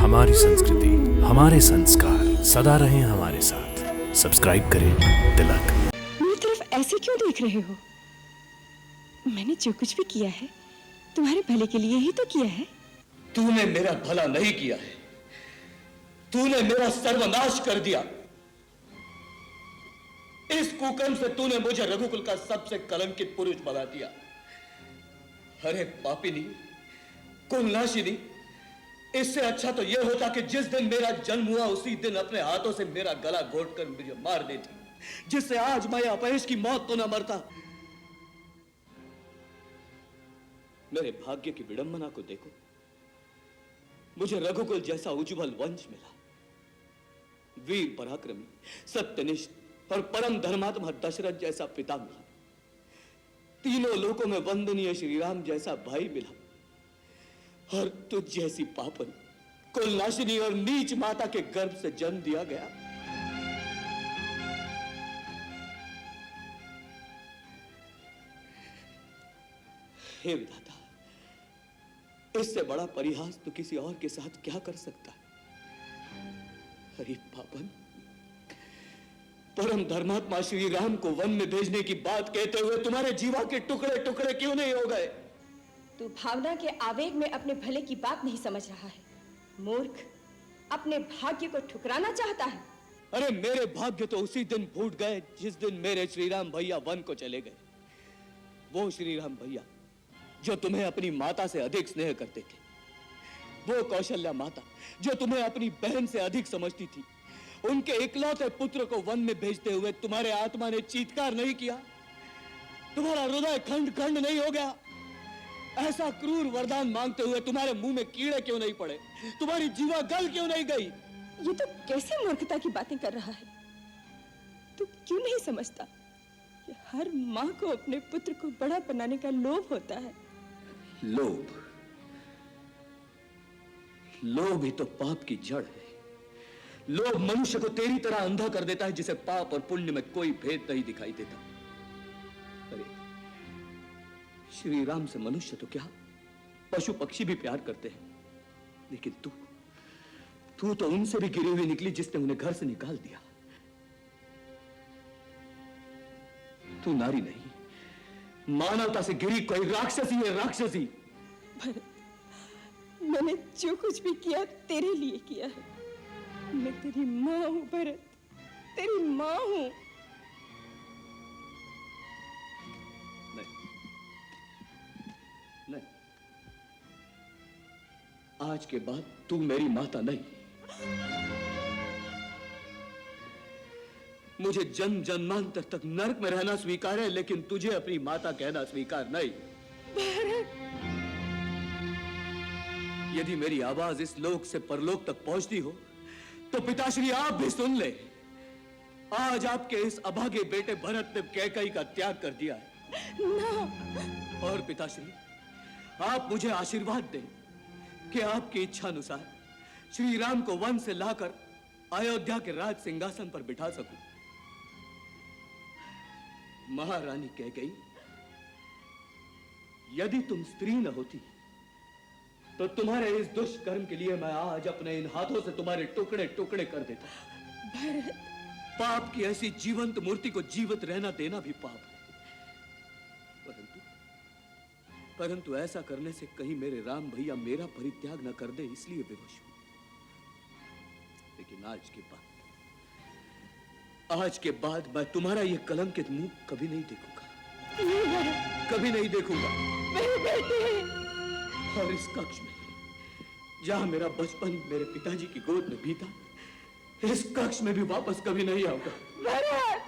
हमारी संस्कृति, हमारे संस्कार सदा रहें हमारे साथ। सब्सक्राइब करें तिलक। मेरी तरफ ऐसे क्यों देख रहे हो? मैंने जो कुछ भी किया है तुम्हारे भले के लिए ही तो किया है। तूने मेरा भला नहीं किया है, तूने मेरा सर्वनाश कर दिया। इस कुकर्म से तूने मुझे रघुकुल का सबसे कलंकित पुरुष बना दिया। अरे पापिनी, कुलनाशिनी, इससे अच्छा तो यह होता कि जिस दिन मेरा जन्म हुआ उसी दिन अपने हाथों से मेरा गला घोटकर मुझे मार देती, जिससे आज मैं अपयश की मौत तो न मरता। मेरे भाग्य की विडंबना को देखो, मुझे रघुकुल जैसा उज्जवल वंश मिला, वीर पराक्रमी, सत्यनिष्ठ और परम धर्मात्मा दशरथ जैसा पिता मिला, तीनों लोकों में वंदनीय श्री राम जैसा भाई मिला, और तुझ जैसी पापन, कुलनाशिनी और नीच माता के गर्भ से जन्म दिया गया। हे विधाता, इससे बड़ा परिहास तो किसी और के साथ क्या कर सकता है। अरे पापन, परम धर्मात्मा श्री राम को वन में भेजने की बात कहते हुए तुम्हारे जीवा के टुकड़े टुकड़े क्यों नहीं हो गए? तू भावना के आवेग में अपने भले की बात नहीं समझ रहा है। मूर्ख, अपने भाग्य को ठुकराना चाहता है। अरे मेरे भाग्य तो उसी दिन फूट गए जिस दिन मेरे श्री राम भैया वन को चले गए। वो श्री राम भैया जो तुम्हें अपनी माता से अधिक स्नेह करते थे, वो कौशल्या माता जो तुम्हें अपनी बहन से अधिक समझती थी, उनके इकलौते पुत्र को वन में भेजते हुए तुम्हारे आत्मा ने चीत्कार नहीं किया? तुम्हारा हृदय खंड खंड नहीं हो गया? ऐसा क्रूर वरदान मांगते हुए तुम्हारे मुंह में कीड़े क्यों नहीं पड़े? तुम्हारी जीवा गल क्यों नहीं गई? ये तो कैसी मूर्खता की बातें कर रहा है। तू क्यों नहीं समझता कि हर माँ को अपने पुत्र को बड़ा बनाने का लोभ होता है। लोभ? लोभ ही तो पाप की जड़ है। लोभ मनुष्य को तेरी तरह अंधा कर देता है जिसे पाप और पुण्य में कोई भेद नहीं दिखाई देता। अरे श्री राम से मनुष्य तो क्या, पशु पक्षी भी प्यार करते हैं, लेकिन तू तो उनसे भी गिरी हुई निकली जिसने उन्हें घर से निकाल दिया। तू नारी नहीं, मानवता से गिरी कोई राक्षसी है, राक्षसी। भरत, मैंने जो कुछ भी किया तेरे लिए किया है। मैं तेरी माँ हूं भरत, तेरी माँ हूं। नहीं, आज के बाद तू मेरी माता नहीं। मुझे जन्म जन्मांतर तक नरक में रहना स्वीकार है, लेकिन तुझे अपनी माता कहना स्वीकार नहीं। भरत, यदि मेरी आवाज इस लोक से परलोक तक पहुंचती हो तो पिताश्री आप भी सुन ले। आज आपके इस अभागे बेटे भरत ने कैकई का त्याग कर दिया है। ना। और पिताश्री, आप मुझे आशीर्वाद दें कि आपकी इच्छा अनुसार श्री राम को वन से लाकर अयोध्या के राज सिंहासन पर बिठा सकूं। महारानी कैकई, यदि तुम स्त्री न होती तो तुम्हारे इस दुष्कर्म के लिए मैं आज अपने इन हाथों से तुम्हारे टुकड़े टुकड़े कर देता। भरत, पाप की ऐसी जीवंत मूर्ति को जीवित रहना देना भी पाप है। परंतु ऐसा करने से कहीं मेरे राम भैया मेरा परित्याग न कर दे, इसलिए विवश हूं। लेकिन आज के बाद मैं तुम्हारा यह कलंकित मुंह कभी नहीं देखूंगा, कभी नहीं देखूंगा। मेरे बेटे। और इस कक्ष में जहां मेरा बचपन मेरे पिताजी की गोद में बीता, इस कक्ष में भी वापस कभी नहीं आऊंगा। भरत!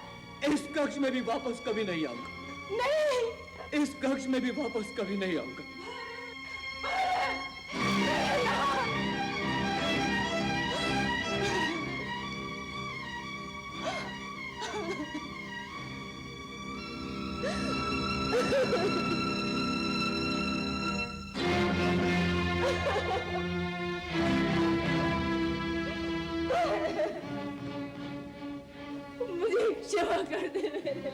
इस कक्ष में भी वापस कभी नहीं आऊंगा। नहीं! इस कक्ष में भी वापस कभी नहीं आऊंगा। मुझे क्षमा कर दे मेरे लाल।